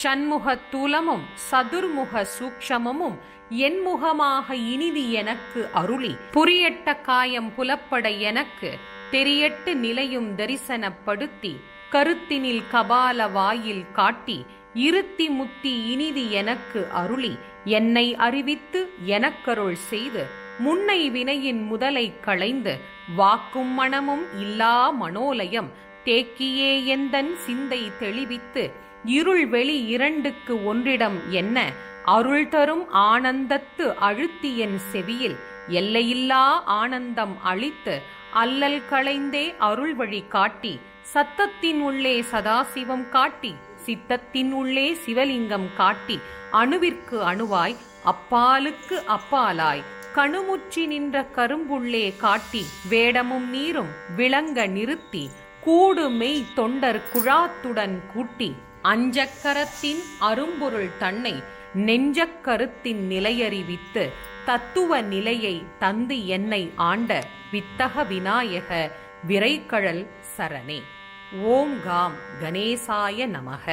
சண்முகத் தூலமும் சதுர்முக சூக்ஷமமும் என்முகமாக இனிதி எனக்கு அருளி புரியட்ட காயம் புலப்பட எனக்கு தெரியட்டு நிலையும் தரிசனப்படுத்தி கருத்தினில் கபால வாயில் காட்டி இருத்தி முத்தி இனிதி எனக்கு அருளி என்னை அறிவித்து எனக்கருள் செய்து முன்னை வினையின் முதலை களைந்து வாக்கும் மனமும் இல்லா மனோலயம் தேக்கியே எந்தன் சிந்தை தெளிவித்து இருள் வெளி இரண்டுக்கு ஒன்றிடம் என்ன அருள் தரும் ஆனந்தத்து அழுத்தியன் செவியில் எல்லையில்லா ஆனந்தம் அளித்து அல்லல் களைந்தே அருள் வழி காட்டி சத்தத்தின் உள்ளே சதாசிவம் காட்டி சித்தத்தின் உள்ளே சிவலிங்கம் காட்டி அணுவிற்கு அணுவாய் அப்பாலுக்கு அப்பாலாய் கணுமுற்றி நின்ற கரும்புள்ளே காட்டி வேடமும் நீரும் விளங்க நிறுத்தி கூடு மெய் தொண்டர் குழாத்துடன் கூட்டி அஞ்சக்கரத்தின் அரும்பொருள் தன்னை நெஞ்சக்கருத்தின் நிலையறிவித்து தத்துவ நிலையை தந்து என்னை ஆண்ட வித்தக விநாயக விரைகழல் சரணே. ஓம் காம் கணேசாய நமக.